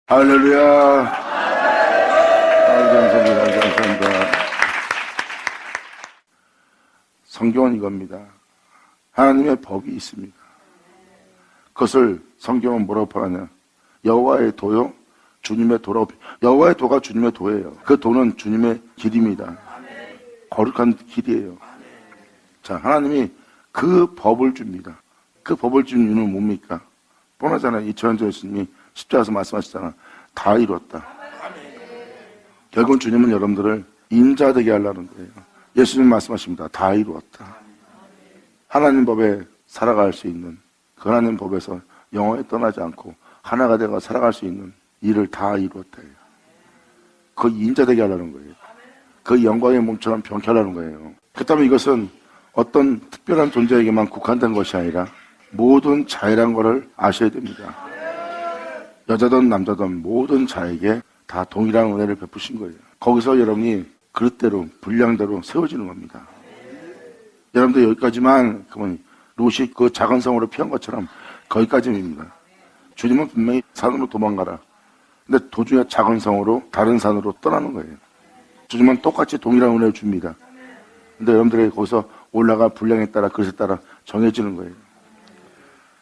할렐루야. 감사합니다. 성경은 이겁니다. 하나님의 법이 있습니다. 그것을 성경은 뭐라고 표현하냐? 여호와의 도요, 주님의 도라고. 여호와의 도가 주님의 도예요. 그 도는 주님의 길입니다. 거룩한 길이에요. 자, 하나님이 그 법을 줍니다. 그 법을 준 이유는 뭡니까? 뻔하잖아요. 이천년 전 예수님이 십자가에서 말씀하시잖아. 다 이뤘다. 결국은 주님은 여러분들을 인자되게 하려는 거예요. 예수님 말씀하십니다. 다 이루었다. 하나님 법에 살아갈 수 있는, 그 하나님 법에서 영원히 떠나지 않고 하나가 되어 살아갈 수 있는 일을 다 이루었다. 그 인자되게 하려는 거예요. 그 영광의 몸처럼 병케 하려는 거예요. 그렇다면 이것은 어떤 특별한 존재에게만 국한된 것이 아니라 모든 자이란 것을 아셔야 됩니다. 여자든 남자든 모든 자에게 다 동일한 은혜를 베푸신 거예요. 거기서 여러분이 그릇대로 분량대로 세워지는 겁니다. 여러분들 여기까지만 그러면 롯이 그 작은 성으로 피한 것처럼 거기까지입니다. 주님은 분명히 산으로 도망가라. 근데 도중에 작은 성으로 다른 산으로 떠나는 거예요. 주님은 똑같이 동일한 은혜를 줍니다. 근데 여러분들이 거기서 올라가 분량에 따라 그릇에 따라 정해지는 거예요.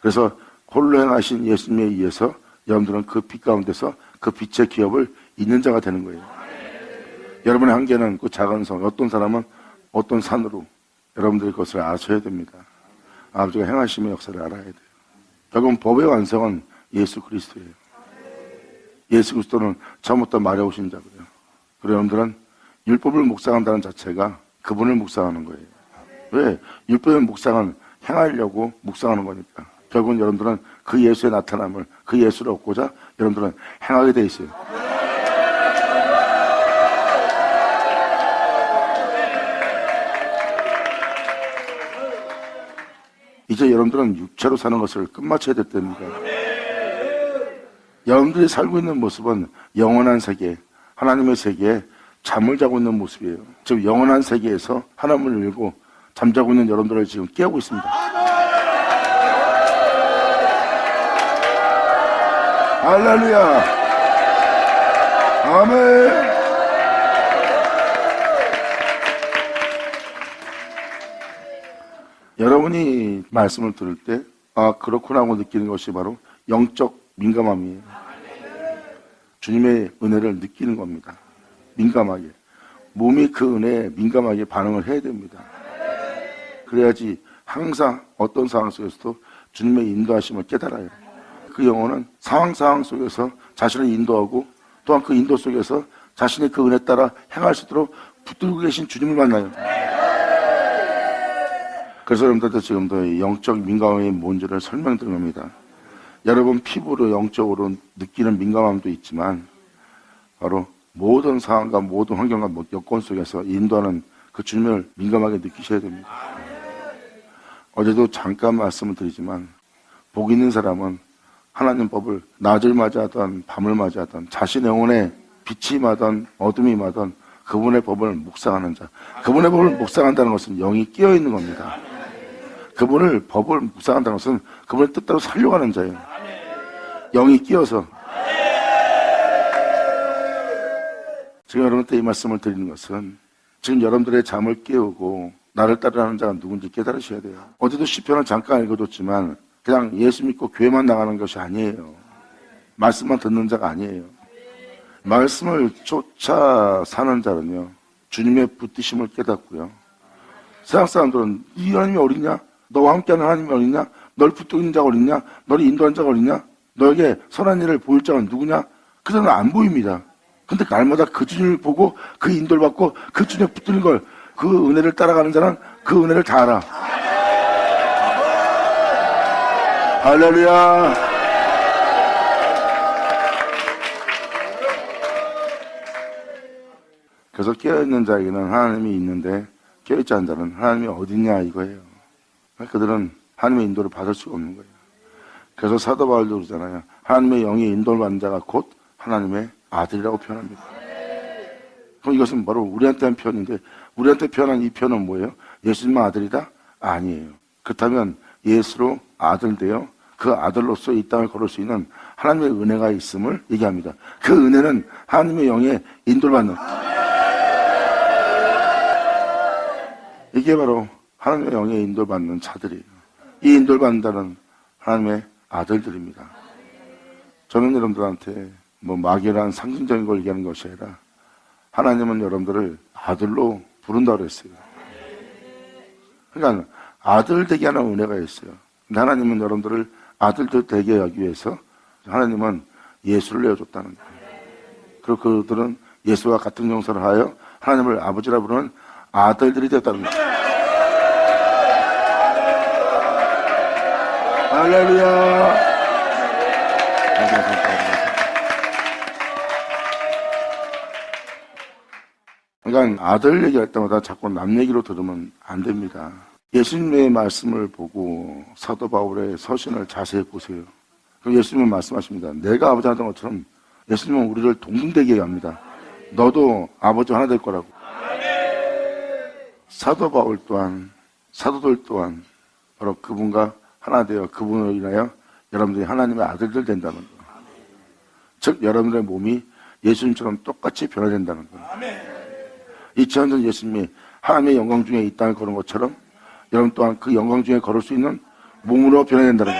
그래서 홀로 행하신 예수님에 의해서 여러분들은 그 빛 가운데서 그 빛의 기업을 잇는 자가 되는 거예요. 여러분의 한계는 그 작은 성, 어떤 사람은 어떤 산으로, 여러분들이 그것을 아셔야 됩니다. 아버지가 행하심의 역사를 알아야 돼요. 결국은 법의 완성은 예수 그리스도예요. 예수 그리스도는 처음부터 말해오신 자고요. 그리고 여러분들은 율법을 묵상한다는 자체가 그분을 묵상하는 거예요. 왜? 율법의 묵상은 행하려고 묵상하는 거니까. 결국은 여러분들은 그 예수의 나타남을, 그 예수를 얻고자 여러분들은 행하게 돼 있어요. 이제 여러분들은 육체로 사는 것을 끝마쳐야 될 때입니다. 여러분들이 살고 있는 모습은 영원한 세계, 하나님의 세계에 잠을 자고 있는 모습이에요. 지금 영원한 세계에서 하나님을 밀고 잠자고 있는 여러분들을 지금 깨우고 있습니다. 할렐루야. 아멘. 여러분이 말씀을 들을 때, 아, 그렇구나 하고 느끼는 것이 바로 영적 민감함이에요. 주님의 은혜를 느끼는 겁니다. 민감하게. 몸이 그 은혜에 민감하게 반응을 해야 됩니다. 그래야지 항상 어떤 상황 속에서도 주님의 인도하심을 깨달아요. 그 영혼은 상황 속에서 자신을 인도하고 또한 그 인도 속에서 자신이 그 은혜 따라 행할 수 있도록 붙들고 계신 주님을 만나요. 그래서 여러분들도 지금도 영적 민감함이 뭔지를 설명드린 겁니다. 여러분 피부로 영적으로 느끼는 민감함도 있지만 바로 모든 상황과 모든 환경과 여건 속에서 인도하는 그 주님을 민감하게 느끼셔야 됩니다. 어제도 잠깐 말씀을 드리지만 복 있는 사람은 하나님 법을 낮을 맞이하던 밤을 맞이하던 자신의 영혼에 빛이 임하던 어둠이 임하던 그분의 법을 묵상하는 자. 그분의 법을 묵상한다는 것은 영이 깨어있는 겁니다. 그분을 법을 묵상한다는 것은 그분의 뜻대로 살려가는 자예요. 영이 끼어서. 지금 여러분한테 이 말씀을 드리는 것은 지금 여러분들의 잠을 깨우고 나를 따르는 자가 누군지 깨달으셔야 돼요. 어제도 시편을 잠깐 읽어줬지만 그냥 예수 믿고 교회만 나가는 것이 아니에요. 말씀만 듣는 자가 아니에요. 말씀을 쫓아 사는 자는요, 주님의 붙드심을 깨닫고요. 세상 사람들은 이 하나님이 어딨냐? 너와 함께하는 하나님이 어딨냐? 널 붙드는 자가 어딨냐? 너를 인도하는 자가 어딨냐? 너에게 선한 일을 보일 자가 누구냐? 그 사람은 안 보입니다. 근데 날마다 그 주님을 보고 그 인도를 받고 그 주님을 붙드는 걸, 그 은혜를 따라가는 자는 그 은혜를 다 알아. 할렐루야. 그래서 깨어있는 자에게는 하나님이 있는데 깨어있지 않은 자는 하나님이 어딨냐 이거예요. 그들은 하나님의 인도를 받을 수가 없는 거예요. 그래서 사도 바울도 그러잖아요. 하나님의 영이 인도를 받는 자가 곧 하나님의 아들이라고 표현합니다. 그럼 이것은 바로 우리한테 한 표현인데 우리한테 표현한 이 표현은 뭐예요? 예수님만 아들이다? 아니에요. 그렇다면 예수로 아들 되어 그 아들로서 이 땅을 걸을 수 있는 하나님의 은혜가 있음을 얘기합니다. 그 은혜는 하나님의 영에 인도를 받는, 이게 바로 하나님의 영에 인도를 받는 자들이에요. 이 인도를 받는다는 하나님의 아들들입니다. 저는 여러분들한테 뭐 막연한 상징적인 걸 얘기하는 것이 아니라 하나님은 여러분들을 아들로 부른다고 했어요. 그러니까 아들 되게 하는 은혜가 있어요. 근데 하나님은 여러분들을 아들들 되게 하기 위해서 하나님은 예수를 내어줬다는 거예요. 그리고 그들은 예수와 같은 용서를 하여 하나님을 아버지라 부르는 아들들이 되었다는 거예요. 할렐루야. 그러니까 아들 얘기할 때마다 자꾸 남 얘기로 들으면 안 됩니다. 예수님의 말씀을 보고 사도 바울의 서신을 자세히 보세요. 그럼 예수님은 말씀하십니다. 내가 아버지 하던 것처럼 예수님은 우리를 동등되게 합니다. 너도 아버지 하나 될 거라고. 사도 바울 또한, 사도들 또한 바로 그분과 하나 되어 그분으로 인하여 여러분들이 하나님의 아들들 된다는 거. 즉 여러분들의 몸이 예수님처럼 똑같이 변화된다는 거. 2000년 전 예수님이 하나님의 영광 중에 이 땅을 걸은 것처럼 여러분 또한 그 영광 중에 걸을 수 있는 몸으로 변화된다는 거.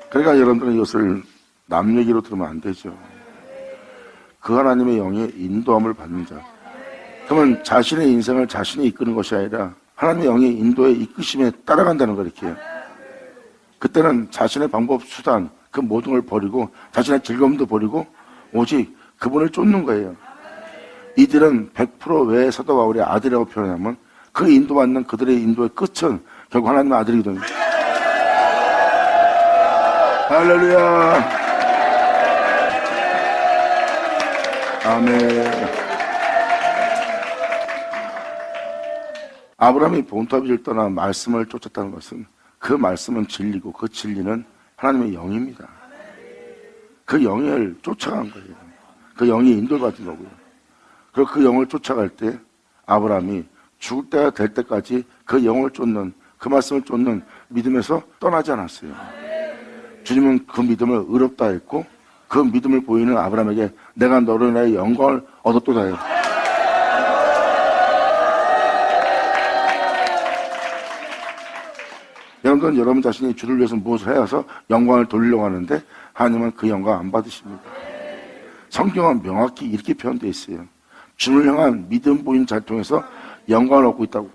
그러니까 여러분들은 이것을 남 얘기로 들으면 안 되죠. 그 하나님의 영의 인도함을 받는 자. 그러면 자신의 인생을 자신이 이끄는 것이 아니라 하나님의 영의 인도에 이끄심에 따라간다는 거 이렇게. 그때는 자신의 방법, 수단, 그 모든 걸 버리고 자신의 즐거움도 버리고 오직 그분을 쫓는 거예요. 이들은 100% 왜 사도 바울의 아들이라고 표현하면 그 인도받는 그들의 인도의 끝은 결국 하나님의 아들이거든요. 할렐루야. 아멘. 아브라함이 본토 아비를 떠나 말씀을 쫓았다는 것은 그 말씀은 진리고 그 진리는 하나님의 영입니다. 그 영을 쫓아간 거예요. 그 영이 인도를 받은 거고요. 그리고 그 영을 쫓아갈 때 아브라함이 죽을 때가 될 때까지 그 영을 쫓는, 그 말씀을 쫓는 믿음에서 떠나지 않았어요. 주님은 그 믿음을 의롭다 했고 그 믿음을 보이는 아브라함에게 내가 너로 인하여 영광을 얻었도다 해요. 여러분들은 여러분 자신이 주를 위해서 무엇을 해서 영광을 돌리려고 하는데 하나님은 그 영광 안 받으십니다. 성경은 명확히 이렇게 표현되어 있어요. 주를 향한 믿음 보인 자를 통해서 영광을 얻고 있다고.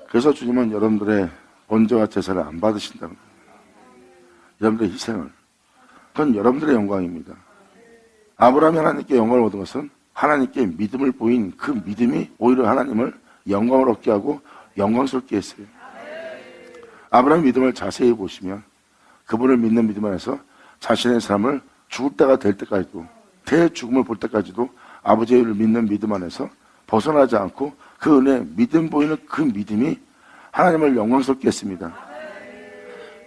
그래서 주님은 여러분들의 번제와 제사를 안 받으신다는 거예요. 여러분들의 희생을. 그건 여러분들의 영광입니다. 아브라함이 하나님께 영광을 얻은 것은 하나님께 믿음을 보인 그 믿음이 오히려 하나님을 영광을 얻게 하고 영광스럽게 했어요. 아브라함의 믿음을 자세히 보시면 그분을 믿는 믿음 안에서 자신의 삶을 죽을 때가 될 때까지도, 대죽음을 볼 때까지도 아버지를 믿는 믿음 안에서 벗어나지 않고 그 은혜, 믿음 보이는 그 믿음이 하나님을 영광스럽게 했습니다.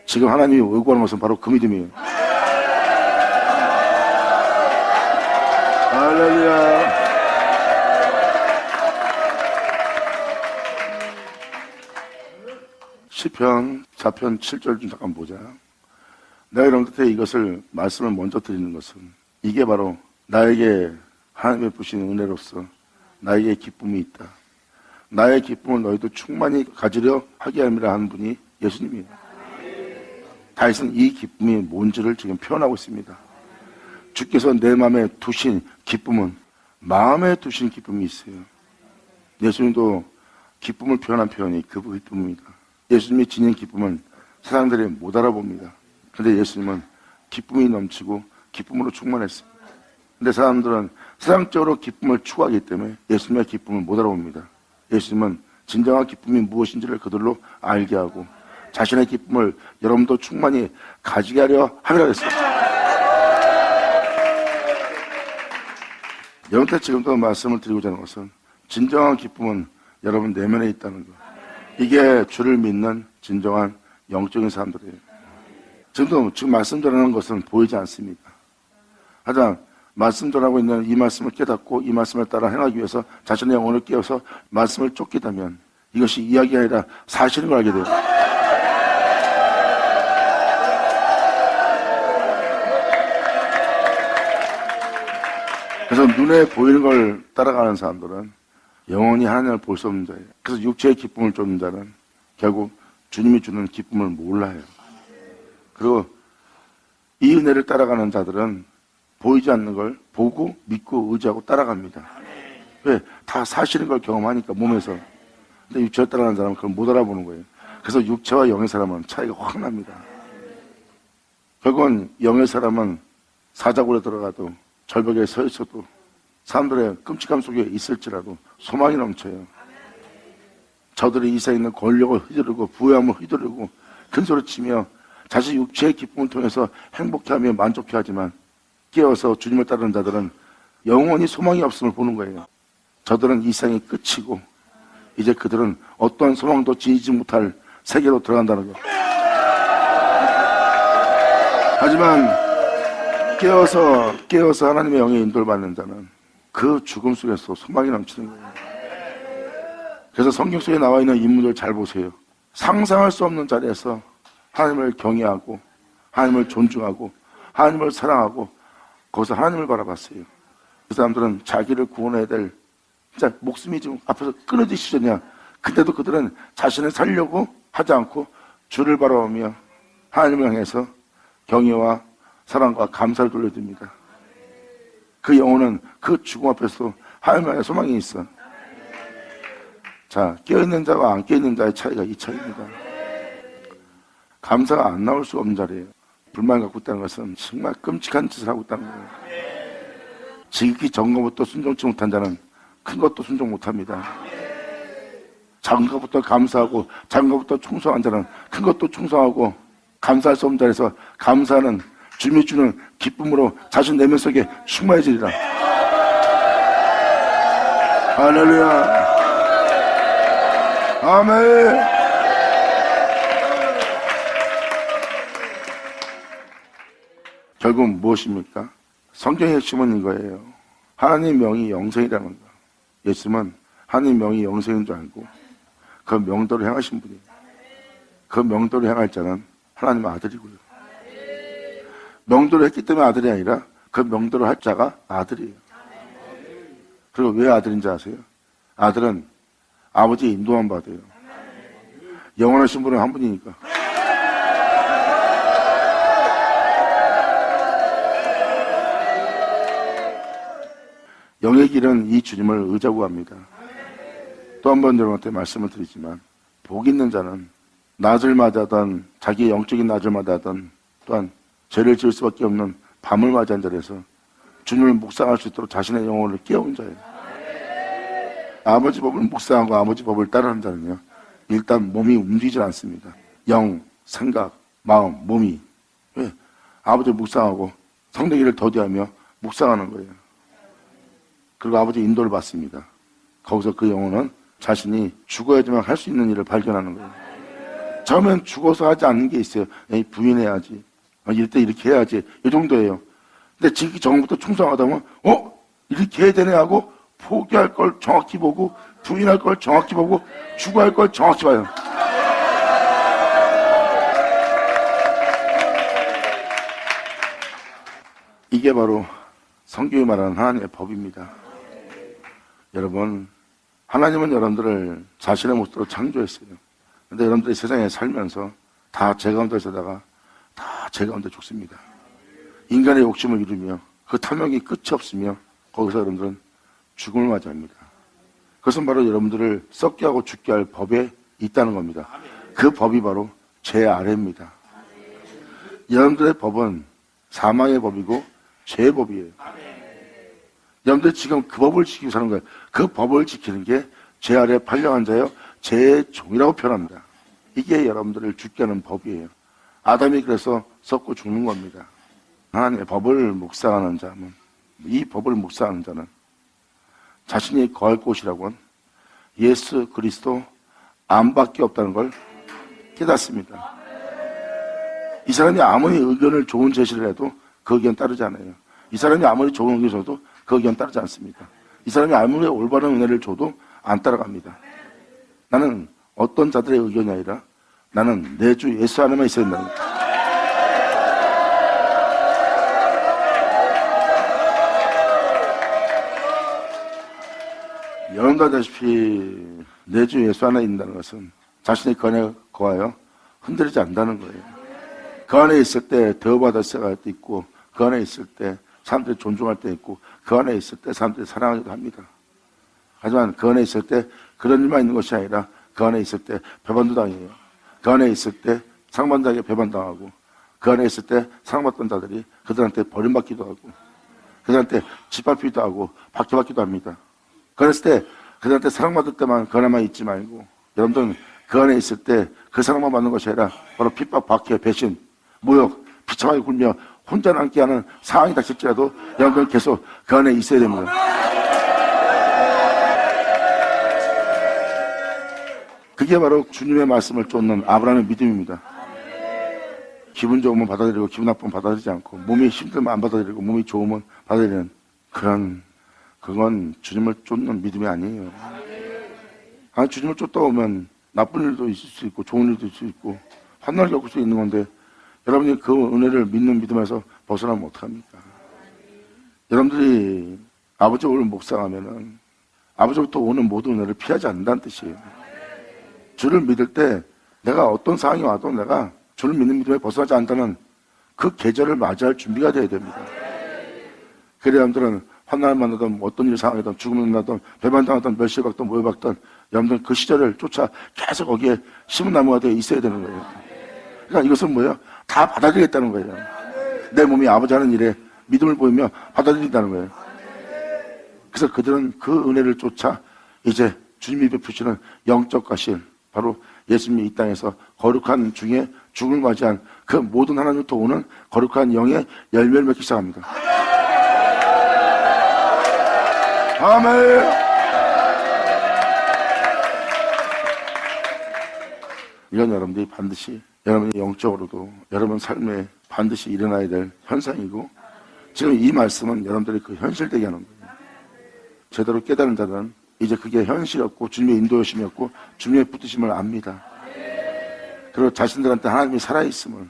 지금 하나님이 요구하는 것은 바로 그 믿음이에요. 할렐루야. 시편 4편 7절 좀 잠깐 보자. 내가 여러분들한테 이것을 말씀을 먼저 드리는 것은 이게 바로 나에게 하나님의 부신 은혜로서 나에게 기쁨이 있다. 나의 기쁨을 너희도 충만히 가지려 하게 함이라 하는 분이 예수님이에요. 다윗은 이 기쁨이 뭔지를 지금 표현하고 있습니다. 주께서 내 마음에 두신 기쁨은 마음에 두신 기쁨이 있어요. 예수님도 기쁨을 표현한 표현이 그 기쁨입니다. 예수님이 지닌 기쁨은 세상들이 못 알아봅니다. 그런데 예수님은 기쁨이 넘치고 기쁨으로 충만했습니다. 그런데 사람들은 세상적으로 기쁨을 추구하기 때문에 예수님의 기쁨을 못 알아봅니다. 예수님은 진정한 기쁨이 무엇인지를 그들로 알게 하고 자신의 기쁨을 여러분도 충만히 가지게 하려 함이라 했습니다. 여러분한테 지금도 말씀을 드리고자 하는 것은 진정한 기쁨은 여러분 내면에 있다는 것. 이게 주를 믿는 진정한 영적인 사람들이에요. 지금 말씀 드리는 것은 보이지 않습니다. 하지만 말씀 전하고 있는 이 말씀을 깨닫고 이 말씀을 따라 행하기 위해서 자신의 영혼을 깨워서 말씀을 쫓기다면 이것이 이야기가 아니라 사실인 걸 알게 돼요. 그래서 눈에 보이는 걸 따라가는 사람들은 영원히 하나님을 볼 수 없는 자예요. 그래서 육체의 기쁨을 쫓는 자는 결국 주님이 주는 기쁨을 몰라요. 그리고 이 은혜를 따라가는 자들은 보이지 않는 걸 보고 믿고 의지하고 따라갑니다. 왜? 다 사실인 걸 경험하니까 몸에서. 근데 육체를 따라가는 사람은 그걸 못 알아보는 거예요. 그래서 육체와 영의 사람은 차이가 확 납니다. 결국은 영의 사람은 사자굴에 들어가도 절벽에 서 있어도 사람들의 끔찍함 속에 있을지라도 소망이 넘쳐요. 저들이 이 세상에 있는 권력을 휘두르고 부유함을 휘두르고 큰소리 치며 자신 육체의 기쁨을 통해서 행복해하며 만족해하지만 깨어서 주님을 따르는 자들은 영원히 소망이 없음을 보는 거예요. 저들은 이 세상이 끝이고 이제 그들은 어떠한 소망도 지니지 못할 세계로 들어간다는 것. 하지만 깨어서 하나님의 영에 인도를 받는 자는 그 죽음 속에서 소망이 넘치는 거예요. 그래서 성경 속에 나와 있는 인물들 잘 보세요. 상상할 수 없는 자리에서 하나님을 경외하고 하나님을 존중하고 하나님을 사랑하고 거기서 하나님을 바라봤어요. 그 사람들은 자기를 구원해야 될 진짜 목숨이 지금 앞에서 끊어질 시절이냐. 그때도 그들은 자신을 살려고 하지 않고 주를 바라보며 하나님을 향해서 경외와 사랑과 감사를 돌려드립니다. 그 영혼은 그 죽음 앞에서 하나님의 소망이 있어. 자, 깨어있는 자와 안 깨어있는 자의 차이가 이 차이입니다. 감사가 안 나올 수 없는 자리예요. 불만 갖고 있다는 것은 정말 끔찍한 짓을 하고 있다는 거예요. 지극히 적은 것부터 순종치 못한 자는 큰 것도 순종 못합니다. 작은 것부터 감사하고 작은 것부터 충성한 자는 큰 것도 충성하고 감사할 수 없는 자리에서 감사하는 주님이 주는 기쁨으로 자신 내면 속에 충만해지리라. 할렐루야. 아멘. 결국 무엇입니까? 성경의 핵심은 이거예요. 하나님 명이 영생이라는 거. 예수님은 하나님 명이 영생인 줄 알고 그 명도를 향하신 분이에요. 그 명도를 향할 자는 하나님의 아들이고요. 명도를 했기 때문에 아들이 아니라 그 명도를 할 자가 아들이에요. 그리고 왜 아들인지 아세요? 아들은 아버지의 인도만 받아요. 영원하신 분은 한 분이니까. 영의 길은 이 주님을 의지하고 합니다. 또 한 번 여러분한테 말씀을 드리지만 복 있는 자는 낮을 맞이하던 자기의 영적인 낮을 맞이하던 또한 죄를 지을 수밖에 없는 밤을 맞이한 자리에서 주님을 묵상할 수 있도록 자신의 영혼을 깨운 자예요. 아버지 법을 묵상하고 아버지 법을 따르는 자는요, 일단 몸이 움직이질 않습니다. 영, 생각, 마음, 몸이. 왜? 아버지 묵상하고 성례기를 더디하며 묵상하는 거예요. 그리고 아버지 인도를 받습니다. 거기서 그 영혼은 자신이 죽어야지만 할 수 있는 일을 발견하는 거예요. 처음엔 죽어서 하지 않는 게 있어요. 에이, 부인해야지. 이럴 때 이렇게 해야지. 이 정도예요. 근데 지기 전부터 충성하다 보면 이렇게 해야 되네 하고 포기할 걸 정확히 보고 부인할 걸 정확히 보고 죽어야 할 걸 정확히 봐요. 이게 바로 성경이 말하는 하나님의 법입니다. 여러분, 하나님은 여러분들을 자신의 모습으로 창조했어요. 근데 여러분들이 세상에 살면서 다 제 가운데 살다가 다 제 가운데 죽습니다. 인간의 욕심을 이루며 그 탐욕이 끝이 없으며 거기서 여러분들은 죽음을 맞이합니다. 그것은 바로 여러분들을 썩게 하고 죽게 할 법에 있다는 겁니다. 그 법이 바로 죄 아래입니다. 여러분들의 법은 사망의 법이고 죄의 법이에요. 여러분들 지금 그 법을 지키고 사는 거예요. 그 법을 지키는 게 죄 아래 팔려한 자여 죄의 종이라고 표현합니다. 이게 여러분들을 죽게 하는 법이에요. 아담이 그래서 썩고 죽는 겁니다. 하나님의 법을 묵상하는 자는, 이 법을 묵상하는 자는 자신이 거할 곳이라고는 예수 그리스도 안밖에 없다는 걸 깨닫습니다. 이 사람이 아무리 의견을 좋은 제시를 해도 그 의견 따르지 않아요. 이 사람이 아무리 좋은 의견을 줘도 그 의견 따르지 않습니다. 이 사람이 아무리 올바른 은혜를 줘도 안 따라갑니다. 나는 어떤 자들의 의견이 아니라 나는 내 주 예수 안에만 있어야 된다는 거예요. 여러분도 아다시피 내 주 예수 안에 있다는 것은 자신의 그 안에 거하여 흔들리지 않는다는 거예요. 그 안에 있을 때 대우받을 생각할 때 있고, 그 안에 있을 때 사람들이 존중할 때 있고, 그 안에 있을 때 사람들이 사랑하기도 합니다. 하지만 그 안에 있을 때 그런 일만 있는 것이 아니라 그 안에 있을 때 배반도 당해요. 그 안에 있을 때 사랑받는 자에게 배반당하고, 그 안에 있을 때 사랑받던 자들이 그들한테 버림받기도 하고, 그들한테 짓밟히기도 하고 박해받기도 합니다. 그랬을 때 그들한테 사랑받을 때만 그 안에만 있지 말고, 여러분들은 그 안에 있을 때 그 사랑만 받는 것이 아니라 바로 핍박, 박해, 배신, 모욕, 비참하게 굴며 혼자 남게 하는 상황이 닥칠지라도 여러분들은 계속 그 안에 있어야 됩니다. 그게 바로 주님의 말씀을 쫓는 아브라함의 믿음입니다. 기분 좋으면 받아들이고 기분 나쁘면 받아들이지 않고, 몸이 힘들면 안 받아들이고 몸이 좋으면 받아들이는 그건 주님을 쫓는 믿음이 아니에요. 주님을 쫓다 보면 나쁜 일도 있을 수 있고 좋은 일도 있을 수 있고 환난을 겪을 수 있는 건데, 여러분이 그 은혜를 믿는 믿음에서 벗어나면 어떡합니까? 여러분들이 아버지를 묵상하면은 아버지부터 오는 모든 은혜를 피하지 않는다는 뜻이에요. 주를 믿을 때 내가 어떤 상황이 와도 내가 주를 믿는 믿음에 벗어나지 않는다는 그 계절을 맞이할 준비가 돼야 됩니다. 그래야 여러분들은 환난을 만나든 어떤 일 상황이든 죽음을 만나든 배반당하든 멸시받든 모욕받든 여러분들은 그 시절을 쫓아 계속 거기에 심은 나무가 되어 있어야 되는 거예요. 그러니까 이것은 뭐예요? 다 받아들이겠다는 거예요. 내 몸이 아버지 하는 일에 믿음을 보이며 받아들인다는 거예요. 그래서 그들은 그 은혜를 쫓아 이제 주님이 베푸시는 영적 가실, 바로 예수님이 이 땅에서 거룩한 중에 죽음을 맞이한 그 모든 하나님부터 오는 거룩한 영의 열매를 맺기 시작합니다. 아멘. 이건 여러분들이 반드시 여러분의 영적으로도 여러분 삶에 반드시 일어나야 될 현상이고, 지금 이 말씀은 여러분들이 그 현실되게 하는 거예요. 제대로 깨달은 자들은 이제 그게 현실이었고 주님의 인도하심이었고 주님의 붙드심을 압니다. 그리고 자신들한테 하나님이 살아있음을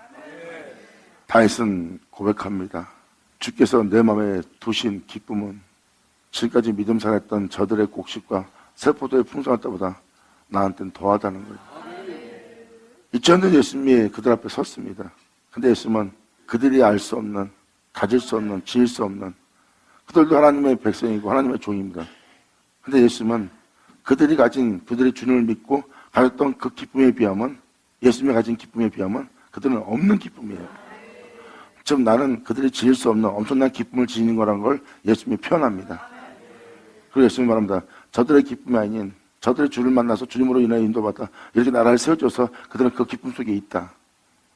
다윗은 고백합니다. 주께서 내 마음에 두신 기쁨은 지금까지 믿음 살았던 저들의 곡식과 세포도의 풍성할 때보다 나한테는 더하다는 거예요. 2000년 예수님이 그들 앞에 섰습니다. 근데 예수님은 그들이 알 수 없는, 가질 수 없는, 지을 수 없는, 그들도 하나님의 백성이고 하나님의 종입니다. 근데 예수님은 그들이 주님을 믿고 가졌던 그 기쁨에 비하면, 예수님이 가진 기쁨에 비하면 그들은 없는 기쁨이에요. 즉 나는 그들이 지을 수 없는 엄청난 기쁨을 지니는 거라는 걸 예수님이 표현합니다. 그리고 예수님이 말합니다. 저들의 기쁨이 아닌 저들의 주를 만나서 주님으로 인하여 인도받아 이렇게 나라를 세워줘서 그들은 그 기쁨 속에 있다.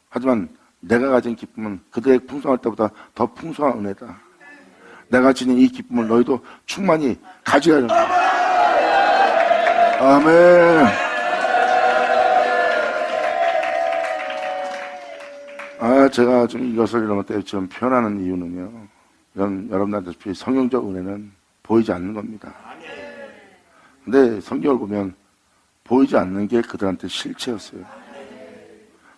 하지만 내가 가진 기쁨은 그들의 풍성할 때보다 더 풍성한 은혜다. 내가 지닌 이 기쁨을 너희도 충만히 가져야 한다. 아멘. 제가 좀 이것을 이런 좀 표현하는 이유는요, 여러분들한테 성경적 은혜는 보이지 않는 겁니다. 근데 성경을 보면 보이지 않는 게 그들한테 실체였어요.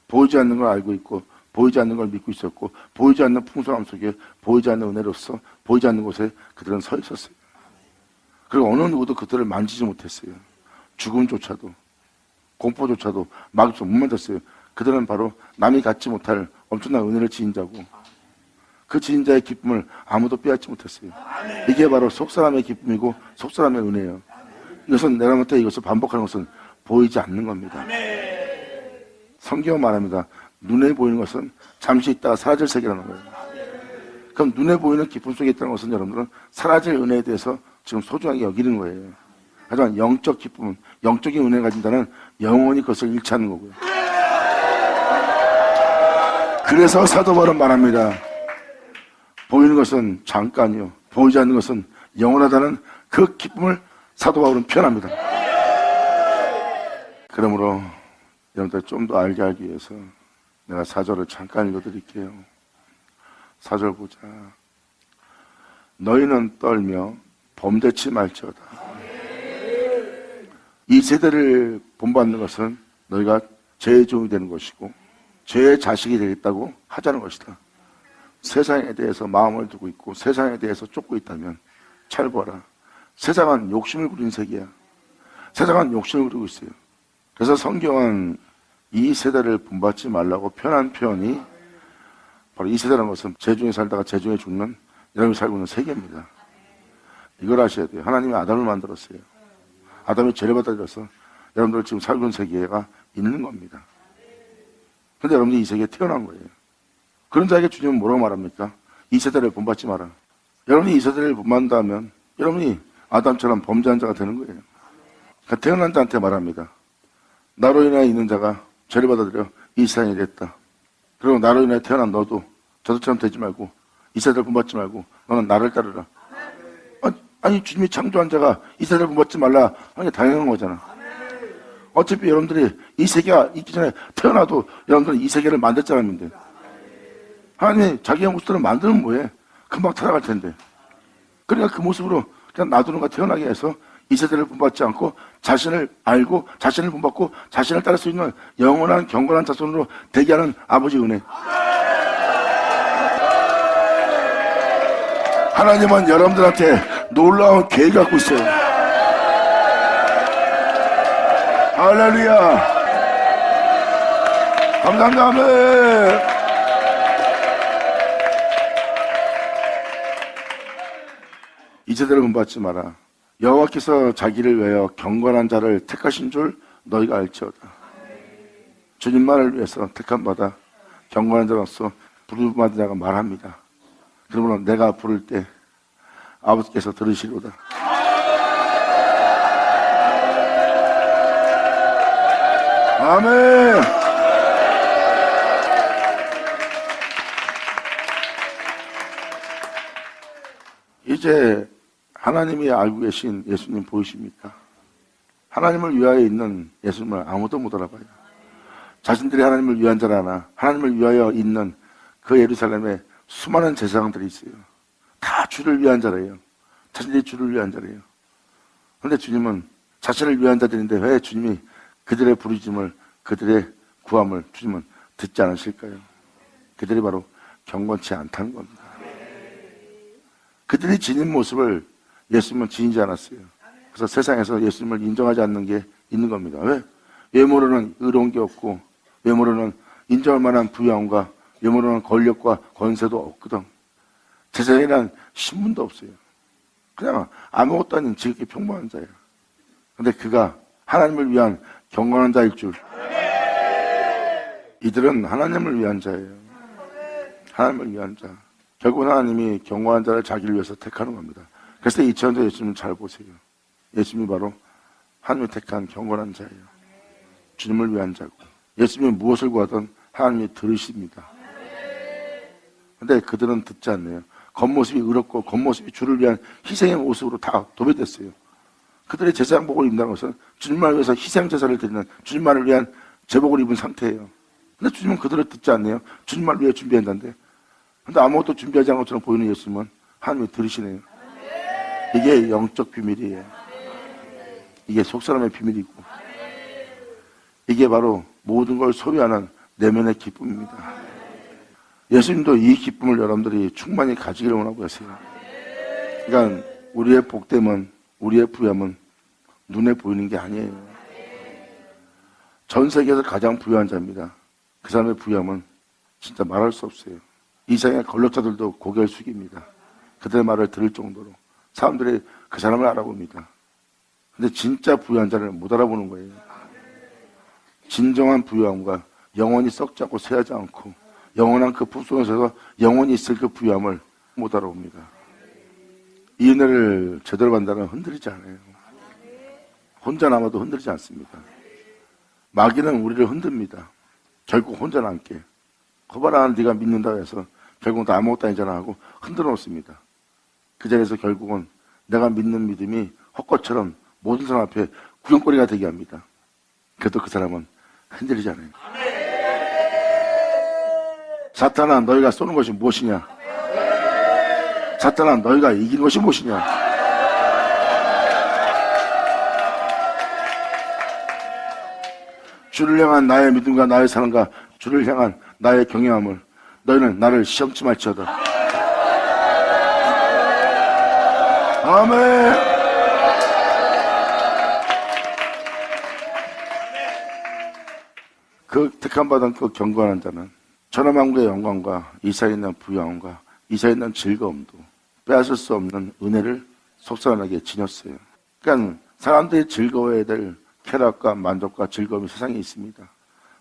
보이지 않는 걸 알고 있고 보이지 않는 걸 믿고 있었고, 보이지 않는 풍성함 속에 보이지 않는 은혜로서 보이지 않는 곳에 그들은 서 있었어요. 그리고 어느 누구도 그들을 만지지 못했어요. 죽음조차도, 공포조차도 막을 못 만졌어요. 그들은 바로 남이 갖지 못할 엄청난 은혜를 지닌 자고, 그 지닌 자의 기쁨을 아무도 빼앗지 못했어요. 이게 바로 속사람의 기쁨이고 속사람의 은혜예요. 이것은 내가 못해 이것을 반복하는 것은 보이지 않는 겁니다. 성경은 말합니다. 눈에 보이는 것은 잠시 있다가 사라질 세계라는 거예요. 그럼 눈에 보이는 기쁨 속에 있다는 것은 여러분들은 사라질 은혜에 대해서 지금 소중하게 여기는 거예요. 하지만 영적 기쁨은, 영적인 은혜를 가진 자는 영원히 그것을 잃지 않는 거고요. 그래서 사도 바울은 말합니다. 보이는 것은 잠깐이요, 보이지 않는 것은 영원하다는 그 기쁨을 사도 바울은 표현합니다. 그러므로 여러분들 좀 더 알게 하기 위해서 내가 4절을 잠깐 읽어드릴게요. 4절 보자. 너희는 떨며 범죄치 말지어다. 이 세대를 본받는 것은 너희가 죄의 종이 되는 것이고 죄의 자식이 되겠다고 하자는 것이다. 세상에 대해서 마음을 두고 있고 세상에 대해서 쫓고 있다면 잘 봐라. 세상은 욕심을 부린 세계야. 세상은 욕심을 부리고 있어요. 그래서 성경은 이 세대를 본받지 말라고 표현한 표현이 바로 이 세대라는 것은 죄중에 살다가 죄중에 죽는 여러분이 살고 있는 세계입니다. 이걸 아셔야 돼요. 하나님이 아담을 만들었어요. 아담이 죄를 받아들여서 여러분들 지금 살고 있는 세계가 있는 겁니다. 그런데 여러분이 이 세계에 태어난 거예요. 그런 자에게 주님은 뭐라고 말합니까? 이 세대를 본받지 마라. 여러분이 이 세대를 본받는다면 여러분이 아담처럼 범죄한 자가 되는 거예요. 그러니까 태어난 자한테 말합니다. 나로 인해 있는 자가 죄를 받아들여 이 세상이 됐다. 그리고 나로 인해 태어난 너도 저들처럼 되지 말고 이 세대를 본받지 말고 너는 나를 따르라. 아니 주님이 창조한 자가 이 세대를 본받지 말라 하는 게 당연한 거잖아. 어차피 여러분들이 이 세계가 있기 전에 태어나도 여러분들은 이 세계를 만들자는 건데 하나님이 자기의 모습대로 만들면 뭐해? 금방 타락할 텐데. 그러니까 그 모습으로 그냥 놔두는 거 태어나게 해서 이 세대를 본받지 않고 자신을 알고 자신을 본받고 자신을 따를 수 있는 영원한 경건한 자손으로 되게 하는 아버지 은혜. 하나님은 여러분들한테 놀라운 계획을 갖고 있어요. 할렐루야. 감사합니다. 아멘. 이 세대를 본받지 마라. 여호와께서 자기를 위하여 경건한 자를 택하신 줄 너희가 알지어다. 주님만을 위해서 택한 바다 경건한 자로서 부르받은 자가 말합니다. 그러므로 내가 부를 때 아버지께서 들으시리로다. 아멘. 이제 하나님이 알고 계신 예수님 보이십니까? 하나님을 위하여 있는 예수님을 아무도 못 알아봐요. 자신들이 하나님을 위한 자라나 하나님을 위하여 있는 그 예루살렘에 수많은 제사장들이 있어요. 다 주를 위한 자래요. 자신들이 주를 위한 자래요. 그런데 주님은 자신을 위한 자들인데 왜 주님이 그들의 부르짖음을 그들의 구함을 주님은 듣지 않으실까요? 그들이 바로 경건치 않다는 겁니다. 그들이 지닌 모습을 예수님은 지니지 않았어요. 그래서 세상에서 예수님을 인정하지 않는 게 있는 겁니다. 왜? 외모로는 의로운 게 없고 외모로는 인정할 만한 부양과 외모로는 권력과 권세도 없거든. 세상에는 신분도 없어요. 그냥 아무것도 아닌 지극히 평범한 자예요. 근데 그가 하나님을 위한 경건한 자일 줄. 이들은 하나님을 위한 자예요. 하나님을 위한 자. 결국은 하나님이 경건한 자를 자기를 위해서 택하는 겁니다. 그래서 2000년 예수님 잘 보세요. 예수님이 바로 하나님이 택한 경건한 자예요. 주님을 위한 자고 예수님이 무엇을 구하든 하나님이 들으십니다. 근데 그들은 듣지 않네요. 겉모습이 의롭고 겉모습이 주를 위한 희생의 모습으로 다 도배됐어요. 그들의 제사장복을 입는다는 것은 주님만을 위해서 희생 제사를 드리는 주님만을 위한 제복을 입은 상태예요. 근데 주님은 그들을 듣지 않네요. 주님만을 위해 준비한다는데. 근데 아무것도 준비하지 않은 것처럼 보이는 예수님은 하나님이 들으시네요. 이게 영적 비밀이에요. 이게 속사람의 비밀이고 이게 바로 모든 걸 소유하는 내면의 기쁨입니다. 예수님도 이 기쁨을 여러분들이 충만히 가지기를 원하고 계세요. 그러니까 우리의 복됨은 우리의 부유함은 눈에 보이는 게 아니에요. 전 세계에서 가장 부유한 자입니다. 그 사람의 부유함은 진짜 말할 수 없어요. 이 세상의 권력자들도 고개를 숙입니다. 그들의 말을 들을 정도로 사람들이 그 사람을 알아봅니다. 근데 진짜 부유한 자를 못 알아보는 거예요. 진정한 부유함과 영원히 썩지 않고 쇠하지 않고 영원한 그 품속에서 영원히 있을 그 부유함을 못 알아봅니다. 이 은혜를 제대로 받는다면 흔들리지 않아요. 혼자 남아도 흔들리지 않습니다. 마귀는 우리를 흔듭니다. 결국 혼자 남게. 거봐라 네가 믿는다고 해서 결국 다 아무것도 아니잖아 하고 흔들어 놓습니다. 그 자리에서 결국은 내가 믿는 믿음이 헛것처럼 모든 사람 앞에 구경거리가 되게 합니다. 그래도 그 사람은 흔들리지 않아요. 사탄아 너희가 쏘는 것이 무엇이냐? 사탄아, 너희가 이긴 것이 무엇이냐? 주를 향한 나의 믿음과 나의 사랑과 주를 향한 나의 경외함을 너희는 나를 시험치 말지어다. 아멘. 그 택함받은 그 경건한 자는 천하만국의 영광과 이사에 있는 부유함과 이사에 있는 즐거움도 빼앗을 수 없는 은혜를 속상하게 지녔어요. 그러니까 사람들이 즐거워야 될 쾌락과 만족과 즐거움이 세상에 있습니다.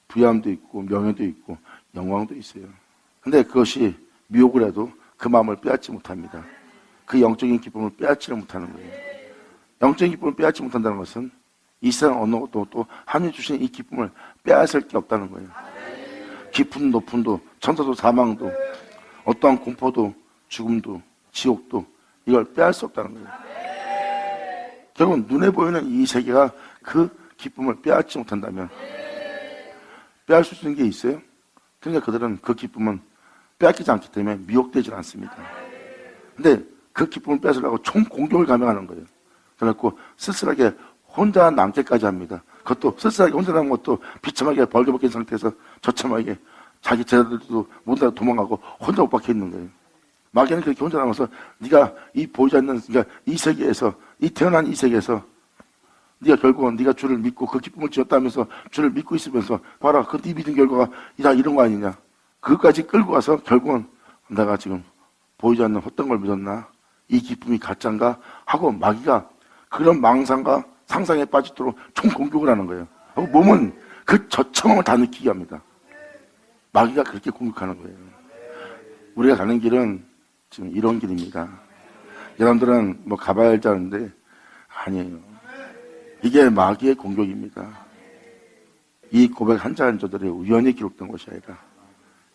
부유함도 있고 명예도 있고 영광도 있어요. 근데 그것이 미혹을 해도 그 마음을 빼앗지 못합니다. 그 영적인 기쁨을 빼앗지를 못하는 거예요. 영적인 기쁨을 빼앗지 못한다는 것은 이 세상 어느 것도 또 하나님 주신 이 기쁨을 빼앗을 게 없다는 거예요. 깊은 높음도 천사도 사망도 어떠한 공포도 죽음도 지옥도 이걸 빼앗을 수 없다는 거예요. 결국 눈에 보이는 이 세계가 그 기쁨을 빼앗지 못한다면 빼앗을 수 있는 게 있어요? 그러니까 그들은 그 기쁨은 빼앗기지 않기 때문에 미혹되지 않습니다. 근데 그 기쁨을 뺏으려고 총공격을 감행하는 거예요. 그래갖고 쓸쓸하게 혼자 남게까지 합니다. 그것도 쓸쓸하게 혼자 남은 것도 비참하게 벌거벗긴 상태에서 저참하게 자기 제자들도 못 도망가고 혼자 못 박혀 있는 거예요. 마귀는 그렇게 혼자 남아서 네가 이 보이지 않는 그러니까 이 세계에서 이 태어난 이 세계에서 네가 결국은 네가 주를 믿고 그 기쁨을 지었다면서 주를 믿고 있으면서 봐라 그 네 믿은 결과가 다 이런 거 아니냐. 그것까지 끌고 와서 결국은 내가 지금 보이지 않는 헛된 걸 믿었나? 이 기쁨이 가짜인가? 하고 마귀가 그런 망상과 상상에 빠지도록 총공격을 하는 거예요. 몸은 그 저청함을 다 느끼게 합니다. 마귀가 그렇게 공격하는 거예요. 우리가 가는 길은 지금 이런 길입니다. 여러분들은 뭐 가봐야 할지 아는데 아니에요. 이게 마귀의 공격입니다. 이 고백 한 자 한 자들이 우연히 기록된 것이 아니라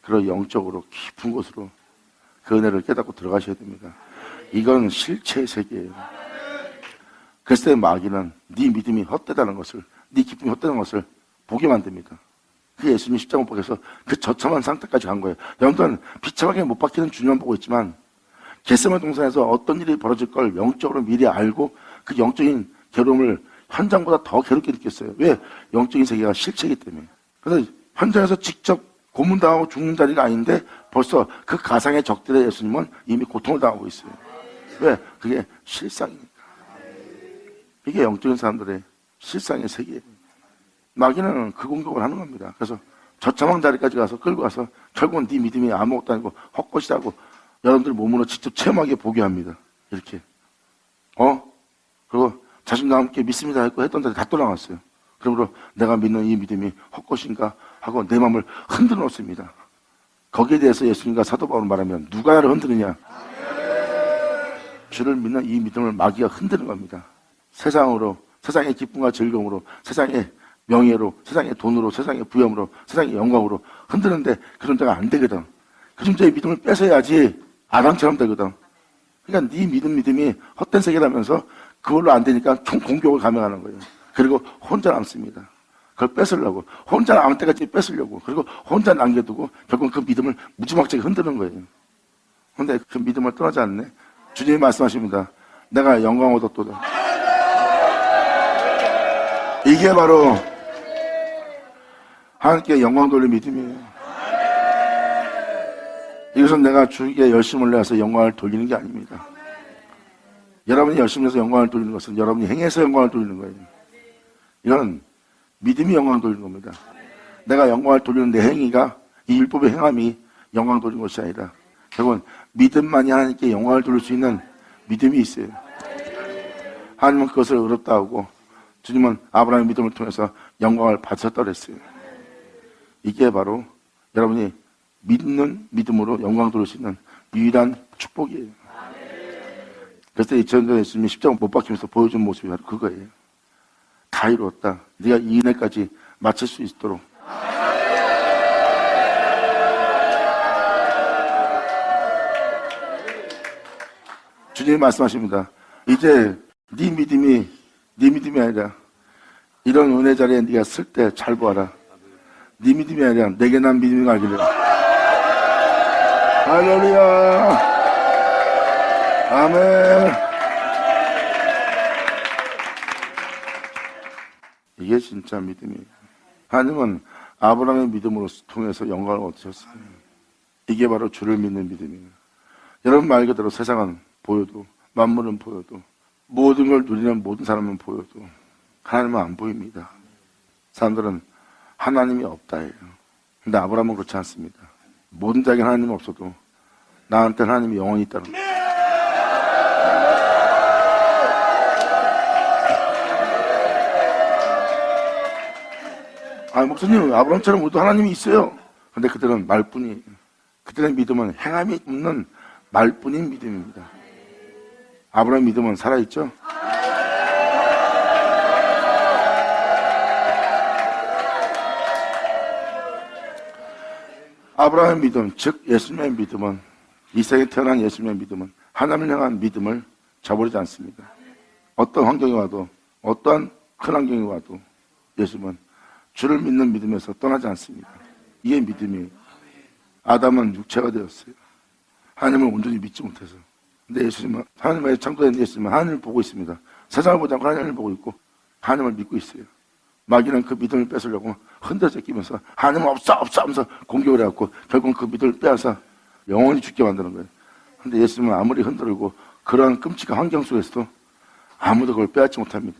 그런 영적으로 깊은 곳으로 그 은혜를 깨닫고 들어가셔야 됩니다. 이건 실체의 세계예요. 그랬을 때 마귀는 네 믿음이 헛되다는 것을, 네 기쁨이 헛되다는 것을 보게 만듭니다. 그 예수님 십자가 못 박혀서 그 저참한 상태까지 간 거예요. 여러분들은 비참하게 못 박히는 주님만 보고 있지만 겟세마네 동산에서 어떤 일이 벌어질 걸 영적으로 미리 알고 그 영적인 괴로움을 현장보다 더 괴롭게 느꼈어요. 왜? 영적인 세계가 실체이기 때문에. 그래서 현장에서 직접 고문당하고 죽는 자리가 아닌데 벌써 그 가상의 적들의 예수님은 이미 고통을 당하고 있어요. 왜? 그게 실상이니까. 이게 영적인 사람들의 실상의 세계예요. 마귀는 그 공격을 하는 겁니다. 그래서 저참한 자리까지 가서 끌고 가서 결국은 네 믿음이 아무것도 아니고 헛것이라고 여러분들 몸으로 직접 체험하게 보게 합니다. 이렇게. 그리고 자신과 함께 믿습니다 했고 했던 자리 다 떠나갔어요. 그러므로 내가 믿는 이 믿음이 헛것인가 하고 내 마음을 흔들어 놓습니다. 거기에 대해서 예수님과 사도 바울은 말하면 누가 나를 흔드느냐? 주를 믿는 이 믿음을 마귀가 흔드는 겁니다. 세상으로, 세상의 기쁨과 즐거움으로, 세상의 명예로, 세상의 돈으로, 세상의 부여함으로, 세상의 영광으로 흔드는데 그 존재가 안 되거든. 그 존재의 믿음을 뺏어야지 아담처럼 되거든. 그러니까 네 믿음이 헛된 세계라면서 그걸로 안 되니까 총 공격을 감행하는 거예요. 그리고 혼자 남습니다. 그걸 뺏으려고. 혼자 남을 때까지 뺏으려고. 그리고 혼자 남겨두고 결국 그 믿음을 무지막지하게 흔드는 거예요. 그런데 그 믿음을 떠나지 않네. 주님이 말씀하십니다. 내가 영광 얻었도다. 이게 바로 하나님께 영광 돌릴 믿음이에요. 이것은 내가 주에게 열심을 내서 영광을 돌리는 게 아닙니다. 여러분이 열심히 해서 영광을 돌리는 것은 여러분이 행해서 영광을 돌리는 거예요. 이건 믿음이 영광을 돌리는 겁니다. 내가 영광을 돌리는 내 행위가 이 율법의 행함이 영광 돌리는 것이 아니라 결국은 믿음만이 하나님께 영광을 돌릴 수 있는 믿음이 있어요. 하나님은 그것을 어렵다 하고 주님은 아브라함의 믿음을 통해서 영광을 받으셨다고 했어요. 이게 바로 여러분이 믿는 믿음으로 영광 돌릴 수 있는 유일한 축복이에요. 그래서 이전에 예수님이 십자가 못 박히면서 보여준 모습이 바로 그거예요. 다 이루었다. 네가 이 은혜까지 마칠 수 있도록. 주님이 말씀하십니다. 이제 네 믿음이 아니라 이런 은혜 자리에 네가 쓸 때 잘 보아라. 네 믿음이 아니라 내게 난 믿음이 알기를. 할렐루야. 아멘. 이게 진짜 믿음이에요. 하나님은 아브라함의 믿음으로 통해서 영광을 얻으셨어요. 이게 바로 주를 믿는 믿음이에요. 여러분 말 그대로 세상은 보여도, 만물은 보여도, 모든 걸 누리는 모든 사람은 보여도 하나님은 안 보입니다. 사람들은 하나님이 없다예요. 근데 아브라함은 그렇지 않습니다. 모든 자에게 하나님이 없어도 나한테는 하나님이 영원히 있다는 거예요. 목사님, 아브라함처럼 우리도 하나님이 있어요. 근데 그들은 말뿐이에요. 그들의 믿음은 행함이 없는 말뿐인 믿음입니다. 아브라함 믿음은 살아있죠? 아브라함의 믿음, 즉 예수님의 믿음은, 이 세상에 태어난 예수님의 믿음은 하나님을 향한 믿음을 저버리지 않습니다. 어떤 환경이 와도, 어떠한 큰 환경이 와도 예수님은 주를 믿는 믿음에서 떠나지 않습니다. 이게 믿음이에요. 아담은 육체가 되었어요. 하나님을 온전히 믿지 못해서. 근데 예수님은, 하나님의 창조된 예수님은 하나님을 보고 있습니다. 세상을 보지 않고 하나님을 보고 있고 하나님을 믿고 있어요. 마귀는 그 믿음을 뺏으려고 흔들어 끼면서 하나님 없어 하면서 공격을 해갖고 결국 그 믿음을 빼앗아 영원히 죽게 만드는 거예요. 근데 예수님은 아무리 흔들고 그러한 끔찍한 환경 속에서도 아무도 그걸 빼앗지 못합니다.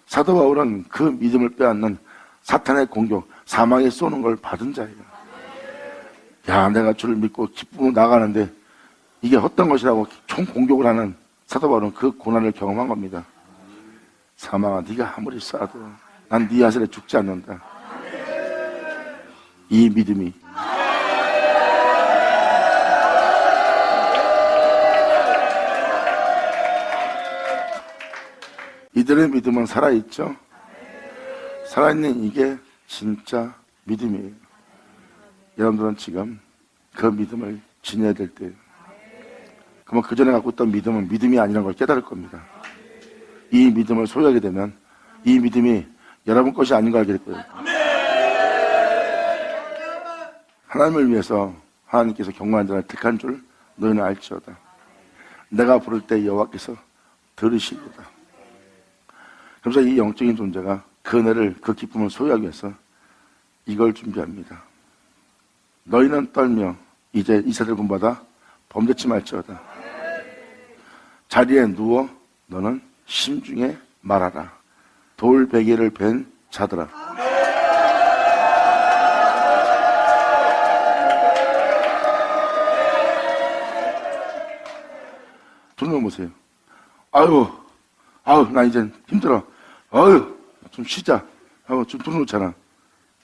사도 바울은 그 믿음을 빼앗는 사탄의 공격, 사망에 쏘는 걸 받은 자예요. 야, 내가 주를 믿고 기쁘고 나가는데 이게 헛된 것이라고 총 공격을 하는 사도 바울은 그 고난을 경험한 겁니다. 사망아, 네가 아무리 쏴도 난 네 아들에 죽지 않는다. 이 믿음이 이들의 믿음은 살아있죠? 살아있는 이게 진짜 믿음이에요. 여러분들은 지금 그 믿음을 지녀야 될 때예요. 그러면 그 전에 갖고 있던 믿음은 믿음이 아니라는 걸 깨달을 겁니다. 이 믿음을 소유하게 되면 이 믿음이 여러분 것이 아닌 걸 알게 될 거예요. 하나님을 위해서 하나님께서 경건한 자를 택한 줄 너희는 알지어다. 내가 부를 때 여호와께서 들으시리로다. 그래서 이 영적인 존재가 그 은혜를, 그 기쁨을 소유하기 위해서 이걸 준비합니다. 너희는 떨며 이제 이세대를 본받아 범죄치 말지어다. 자리에 누워 너는 심중에 말하라. 돌베개를 벤 자들아. 돈 넘으세요. 아유, 나 이제 힘들어. 좀 쉬자. 좀 돈 놓잖아.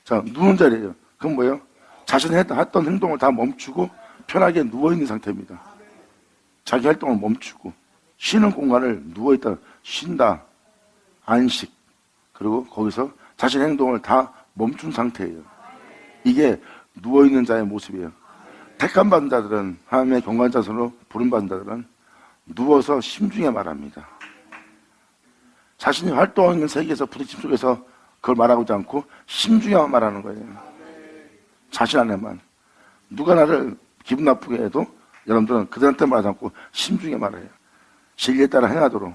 자, 누운 자리예요. 그건 뭐예요? 자신이 했던 행동을 다 멈추고 편하게 누워있는 상태입니다. 자기 활동을 멈추고 쉬는 공간을 누워있다, 쉰다, 안식, 그리고 거기서 자신의 행동을 다 멈춘 상태예요. 이게 누워있는 자의 모습이에요. 택함 받은 자들은, 하나님의 경건한 자손으로 부름받은 자들은 누워서 심중에 말합니다. 자신이 활동하는 세계에서 부딪힘 속에서 그걸 말하지 않고 심중에만 말하는 거예요. 자신 안에만. 누가 나를 기분 나쁘게 해도 여러분들은 그들한테 말하지 않고 심중에 말해요. 진리에 따라 행하도록.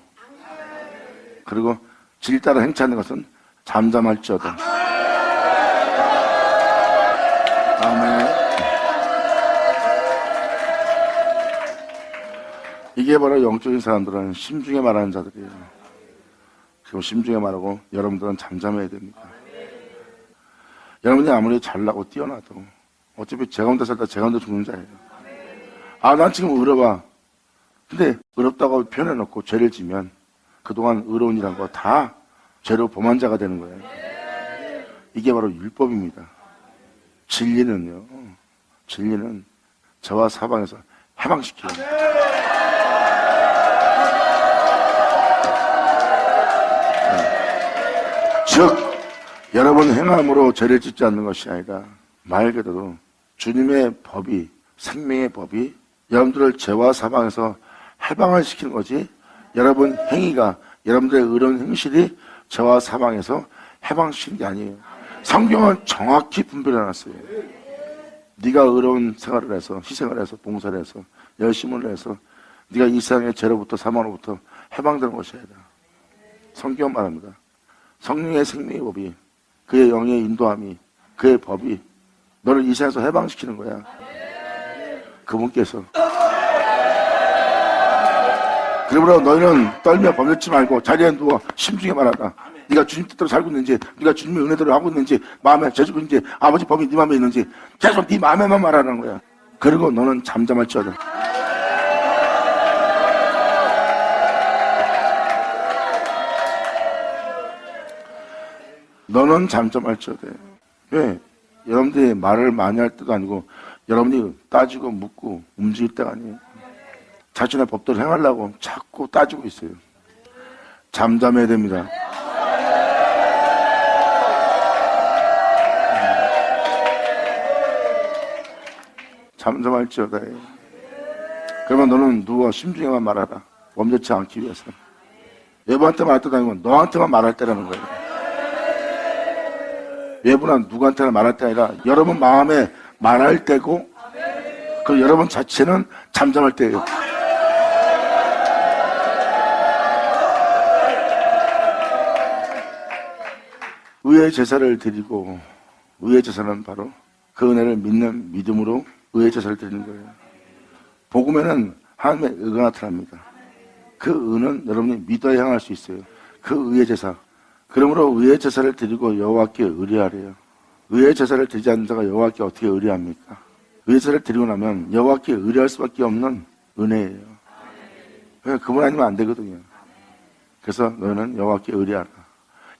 그리고 진리에 따라 행치 않는 것은 잠잠할지어다. 아멘. 이게 바로 영적인 사람들은 심중에 말하는 자들이에요. 그리고 심중에 말하고 여러분들은 잠잠해야 됩니다. 여러분이 아무리 잘나고 뛰어나도 어차피 제 가운데 살다 제 가운데 죽는 자예요. 난 지금 의로워. 근데 의롭다고 표현해놓고 죄를 지면 그동안 의로운 일한 거 다 죄로 범한 자가 되는 거예요. 이게 바로 율법입니다. 진리는요, 진리는 저와 사방에서 해방시켜요. 즉 여러분 행함으로 죄를 짓지 않는 것이 아니라 말 그대로 주님의 법이, 생명의 법이 여러분들을 죄와 사방에서 해방을 시키는 거지, 여러분 행위가, 여러분들의 의로운 행실이 죄와 사방에서 해방시키는 게 아니에요. 성경은 정확히 분별해놨어요. 네가 의로운 생활을 해서, 희생을 해서, 봉사를 해서, 열심을 해서 네가 이 세상의 죄로부터 사망으로부터 해방되는 것이야. 성경 말합니다. 성령의 생명의 법이, 그의 영의 인도함이, 그의 법이 너를 이 세상에서 해방시키는 거야. 그분께서. 그러므로 너희는 떨며 범죄치 말고 자리에 누워 심중에 말하라. 네가 주님 뜻대로 살고 있는지, 네가 주님의 은혜대로 하고 있는지, 마음에 죄지고 있는지, 아버지 법이 네 마음에 있는지 계속 네 마음에만 말하는 거야. 그리고 너는 잠잠할지어다. 너는 잠잠할지어다. 왜? 여러분들이 말을 많이 할 때도 아니고 여러분이 따지고 묻고 움직일 때가 아니에요. 자신의 법대로 행하려고 자꾸 따지고 있어요. 잠잠해야 됩니다. 잠잠할지어다. 그러면 너는 누워 심중에만 말하라. 범죄치 않기 위해서. 외부한테 말할 때도 아니고 너한테만 말할 때라는 거예요. 외부나 누구한테나 말할 때 아니라 여러분 마음에 말할 때고, 그 여러분 자체는 잠잠할 때예요. 의의 제사를 드리고, 의의 제사는 바로 그 은혜를 믿는 믿음으로 의의 제사를 드리는 거예요. 복음에는 하나님의 의가 나타납니다. 그 의는 여러분이 믿어야 향할 수 있어요. 그 의의 제사. 그러므로 의의 제사를 드리고 여호와께 의뢰하래요. 의의 제사를 드리지 않는 자가 여호와께 어떻게 의뢰합니까? 의의 제사를 드리고 나면 여호와께 의뢰할 수밖에 없는 은혜예요. 그분 아니면 안 되거든요. 그래서 너는 여호와께 의뢰하라.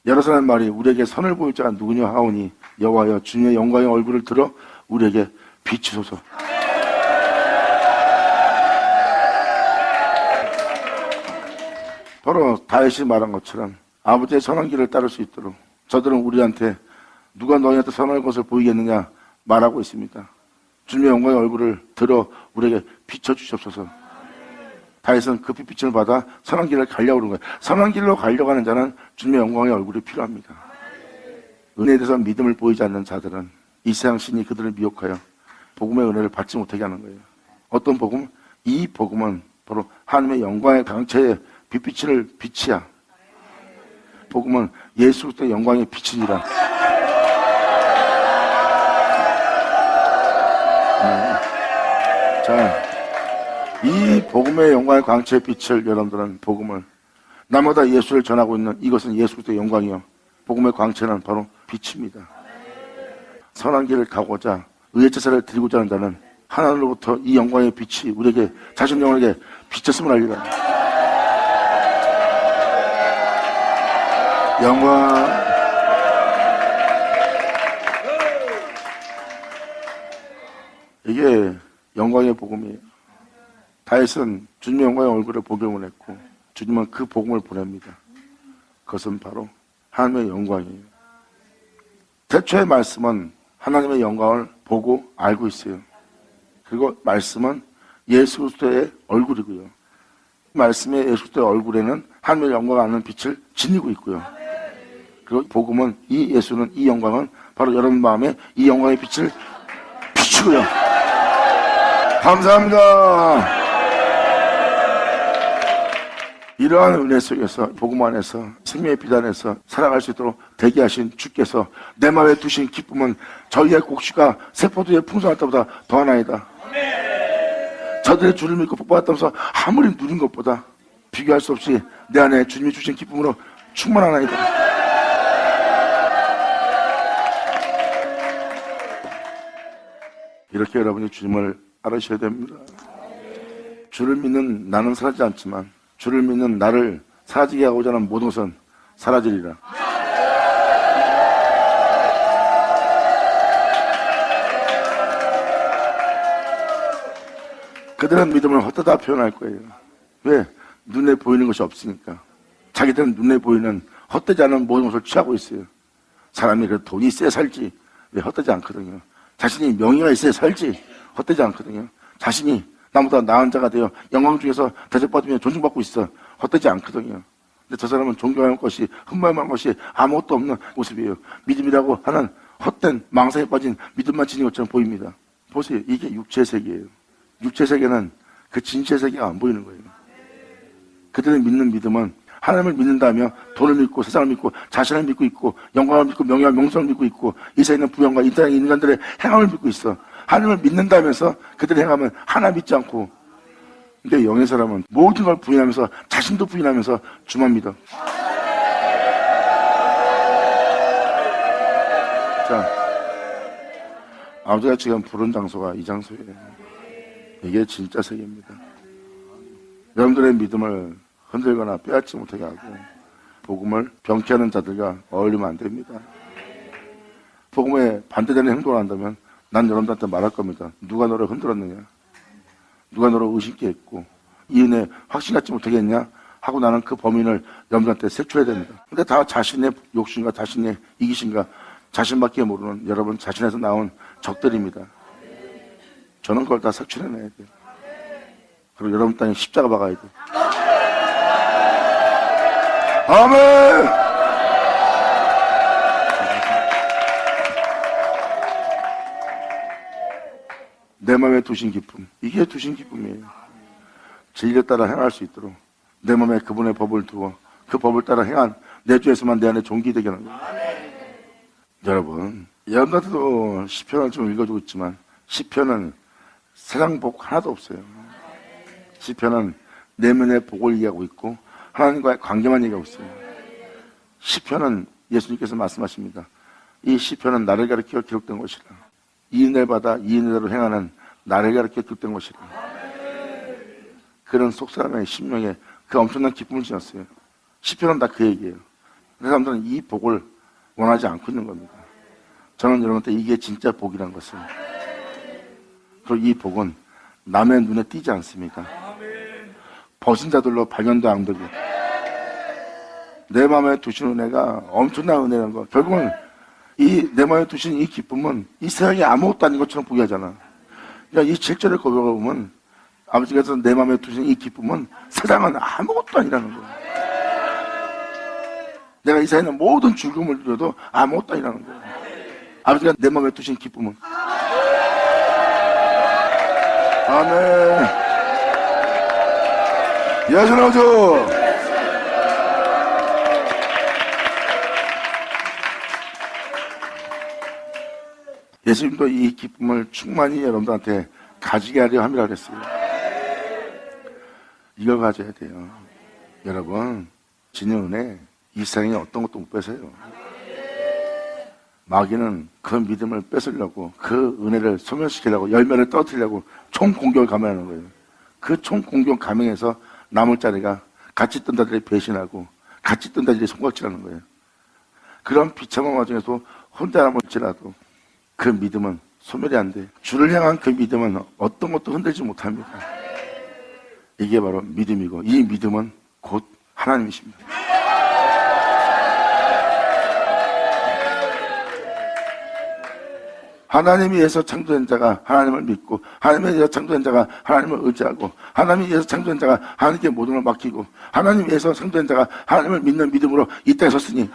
여러사람 말이 우리에게 선을 보일 자가 누구냐 하오니 여호와여 주님의 영광의 얼굴을 들어 우리에게 비추소서. 바로 다윗이 말한 것처럼 아버지의 선한 길을 따를 수 있도록 저들은 우리한테 누가 너희한테 선할 것을 보이겠느냐 말하고 있습니다. 주님의 영광의 얼굴을 들어 우리에게 비춰주시옵소서. 다윗은 그 빛을 받아 선한 길을 가려고 그런 거예요. 선한 길로 가려고 하는 자는 주님의 영광의 얼굴이 필요합니다. 은혜에 대해서 믿음을 보이지 않는 자들은 이 세상 신이 그들을 미혹하여 복음의 은혜를 받지 못하게 하는 거예요. 어떤 복음? 이 복음은 바로 하나님의 영광의 강체에 빛비치는 빛이야. 복음은 예수 그리스도의 영광의 빛이니라. 자, 이 복음의 영광의 광채의 빛을 여러분들은 복음을 나마다 예수를 전하고 있는 이것은 예수 그리스도의 영광이요. 복음의 광채는 바로 빛입니다. 선한 길을 가고자 의의 제사를 드리고자 하는 자는 하나님으로부터 이 영광의 빛이 우리에게 자신 영혼에게 비쳤음을 알리라. 영광. 이게 영광의 복음이에요. 다윗은 주님의 영광의 얼굴에 복음을 했고 주님은 그 복음을 보냅니다. 그것은 바로 하나님의 영광이에요. 태초의 말씀은 하나님의 영광을 보고 알고 있어요. 그리고 말씀은 예수 그리스도의 얼굴이고요. 말씀의 예수 그리스도의 얼굴에는 하나님의 영광을 아는 빛을 지니고 있고요. 그리고 복음은 이 예수는 이 영광은 바로 여러분 마음에 이 영광의 빛을 비추고요. 감사합니다. 이러한 은혜 속에서 복음 안에서 생명의 빛 안에서 살아갈 수 있도록 대기하신 주께서 내 마음에 두신 기쁨은 저희의 곡식과 세포도의 풍성할 때보다 더하나이다. 저들의 주를 믿고 복받았다면서 아무리 누린 것보다 비교할 수 없이 내 안에 주님이 주신 기쁨으로 충만하나이다. 이렇게 여러분이 주님을 알으셔야 됩니다. 주를 믿는 나는 사라지지 않지만 주를 믿는 나를 사라지게 하고자 하는 모든 것은 사라지리라. 그들은 믿음을 헛되다 표현할 거예요. 왜? 눈에 보이는 것이 없으니까. 자기들은 눈에 보이는 헛되지 않은 모든 것을 취하고 있어요. 사람이 그 돈이 있어야 살지 왜 헛되지 않거든요. 자신이 명예가 있어야 살지 헛되지 않거든요. 자신이 나보다 나은 자가 되어 영광 중에서 대접받으며 존중받고 있어 헛되지 않거든요. 근데 저 사람은 존경할 것이 흠모할 것이 아무것도 없는 모습이에요. 믿음이라고 하는 헛된 망상에 빠진 믿음만 지닌 것처럼 보입니다. 보세요. 이게 육체의 세계예요. 육체의 세계는 그 그 진실의 세계가 안 보이는 거예요. 그들이 믿는 믿음은 하나님을 믿는다며 돈을 믿고 세상을 믿고 자신을 믿고 있고 영광을 믿고 명예와 명성을 믿고 있고 이 세상에 있는 부형과 이 땅의 인간들의 행함을 믿고 있어. 하나님을 믿는다면서 그들의 행함은 하나 믿지 않고, 근데 영의 사람은 모든 걸 부인하면서 자신도 부인하면서 주만 믿어. 자, 아버지가 지금 부른 장소가 이 장소예요. 이게 진짜 세계입니다. 여러분들의 믿음을 흔들거나 빼앗지 못하게 하고 복음을 병쾌하는 자들과 어울리면 안 됩니다. 복음에 반대되는 행동을 한다면 난 여러분들한테 말할 겁니다. 누가 너를 흔들었느냐? 누가 너를 의심케 했고 이 은혜 확신 갖지 못하게 했냐? 하고 나는 그 범인을 여러분들한테 색출해야 됩니다. 근데 다 자신의 욕심과 자신의 이기심과 자신밖에 모르는 여러분 자신에서 나온 적들입니다. 저는 그걸 다 색출해내야 돼요. 그리고 여러분 땅에 십자가 박아야 돼요. 아멘! 내 마음에 두신 기쁨, 이게 두신 기쁨이에요. 진리에 따라 행할 수 있도록 내 마음에 그분의 법을 두어 그 법을 따라 행한 내 주에서만 내 안에 존귀되게 하는 거예요. 여러분, 여러분들도 시편을 좀 읽어주고 있지만 시편은 세상 복 하나도 없어요. 시편은 내면의 복을 얘기하고 있고 하나님과의 관계만 얘기하고 있어요. 시편은 예수님께서 말씀하십니다. 이 시편은 나를 가리켜 기록된 것이라. 이 은혜를 받아 이 은혜대로 행하는 나를 가리켜 기록된 것이라. 그런 속사람의 심령에 그 엄청난 기쁨을 지녔어요. 시편은 다 그 얘기예요. 그 사람들은 이 복을 원하지 않고 있는 겁니다. 저는 여러분한테 이게 진짜 복이라는 것을, 그리고 이 복은 남의 눈에 띄지 않습니다. 벗은 자들로 발견도 안 되고 내 마음에 두신 은혜가 엄청난 은혜라는 거. 결국은 이 내 마음에 두신 이 기쁨은 이 세상에 아무것도 아닌 것처럼 보게 하잖아. 그러니까 이 7절을 고백해보면 아버지께서 내 마음에 두신 이 기쁨은 세상은 아무것도 아니라는 거야. 내가 이 세상에 있는 모든 즐거움을 누려도 아무것도 아니라는 거야. 아버지가 내 마음에 두신 기쁨은. 아멘. 예수 나오죠. 예수님도 이 기쁨을 충만히 여러분들한테 가지게 하려 함이라 그랬어요. 이걸 가져야 돼요. 여러분, 진영 은혜 이 세상에 어떤 것도 못 뺏어요. 마귀는 그 믿음을 뺏으려고, 그 은혜를 소멸시키려고, 열매를 떨어뜨리려고 총공격을 감행하는 거예요. 그 총공격 감행에서 남을 자리가 같이 뜬 자들이 배신하고 같이 뜬 자들이 손각질하는 거예요. 그런 비참한 와중에서 혼자 남을지라도 그 믿음은 소멸이 안 돼. 주를 향한 그 믿음은 어떤 것도 흔들지 못합니다. 이게 바로 믿음이고, 이 믿음은 곧 하나님이십니다. 하나님에 의해서 창조된 자가 하나님을 믿고, 하나님에 의해서 창조된 자가 하나님을 의지하고, 하나님에 의해서 창조된 자가 하나님께 모든 걸 맡기고, 하나님에 의해서 창조된 자가 하나님을 믿는 믿음으로 이 땅에 섰으니,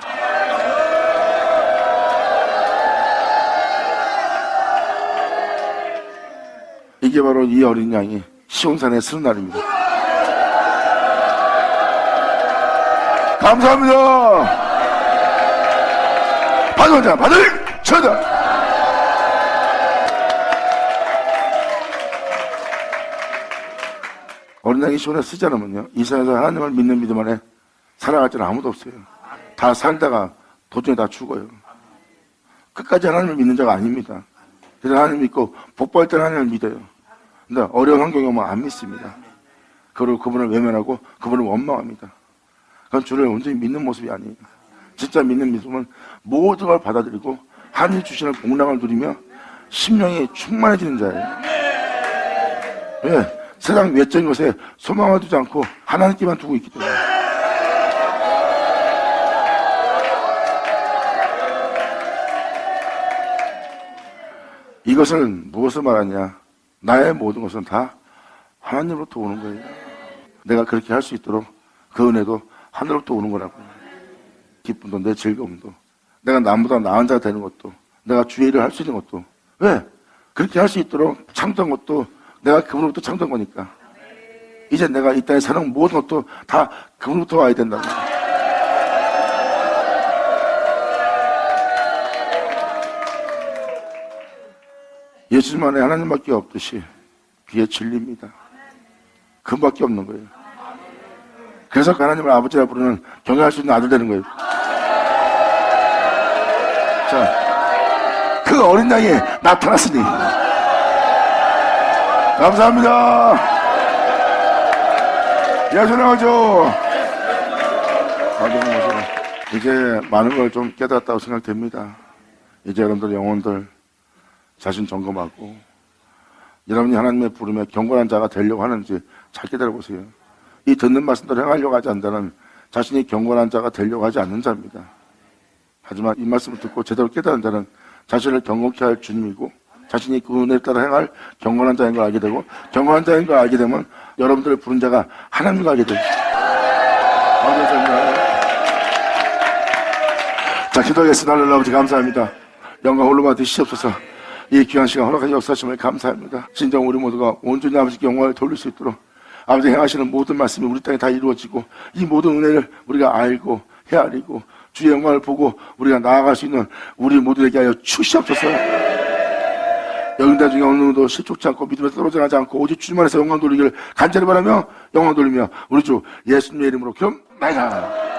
이게 바로 이 어린 양이 시온산에 서는 날입니다. 감사합니다. 받으자, 받을 쳐다. 어린 양이 시온에 쓰지 않으면요, 이 세상에서 하나님을 믿는 믿음 안에 살아갈 자는 아무도 없어요. 다 살다가 도중에 다 죽어요. 끝까지 하나님을 믿는 자가 아닙니다. 그래서 하나님 믿고 복받을 때는 하나님을 믿어요. 근데 어려운 환경이 오면 안 믿습니다. 그리고 그분을 외면하고 그분을 원망합니다. 그건 주를 온전히 믿는 모습이 아니에요. 진짜 믿는 믿음은 모든 걸 받아들이고 하나님이 주시는 공랑을 누리며 심령이 충만해지는 자예요. 왜? 세상 외적인 것에 소망을 두지 않고 하나님께만 두고 있기 때문에. 이것은 무엇을 말하냐? 나의 모든 것은 다 하나님으로부터 오는 거예요. 내가 그렇게 할 수 있도록 그 은혜도 하늘로부터 오는 거라고. 기쁨도 내 즐거움도, 내가 남보다 나은 자가 되는 것도, 내가 주의 일을 할 수 있는 것도. 왜? 그렇게 할 수 있도록 창조한 것도 내가 그분으로부터 창조한 거니까. 이제 내가 이 땅에 사는 모든 것도 다 그분부터 와야 된다. 예수님 안에 하나님밖에 없듯이 그게 진리입니다. 그분밖에 없는 거예요. 그래서 하나님을 아버지라 부르는 경외할 수 있는 아들 되는 거예요. 자, 그 어린 양이 나타났으니 감사합니다. 야전하죠. 이제 많은 걸 좀 깨달았다고 생각됩니다. 이제 여러분들 영혼들 자신 점검하고 여러분이 하나님의 부름에 경건한 자가 되려고 하는지 잘 깨달아보세요. 이 듣는 말씀대로 행하려고 하지 않는 자신이 경건한 자가 되려고 하지 않는 자입니다. 하지만 이 말씀을 듣고 제대로 깨달은 자는 자신을 경건케 할 주님이고 자신이 그 은혜에 따라 행할 경건한 자인 걸 알게 되고 경건한 자인 걸 알게 되면 여러분들을 부른 자가 하나님을 알게 됩니다. 감사합니다. 자, 기도하겠습니다. 하나님 아버지 감사합니다. 영광 홀로 받으시옵소서. 이 귀한 시간 허락하신 역사심을 감사합니다. 진정 우리 모두가 온전히 아버지께 영광을 돌릴 수 있도록 아버지 행하시는 모든 말씀이 우리 땅에 다 이루어지고 이 모든 은혜를 우리가 알고 헤아리고 주의 영광을 보고 우리가 나아갈 수 있는 우리 모두에게 하여 주시옵소서. 여기다 중에 어느 누구도 실족치 않고 믿음에서 떨어져나지 않고 오직 주님만에서 영광 돌리기를 간절히 바라며 영광 돌리며 우리 주 예수님의 이름으로 기도합니다.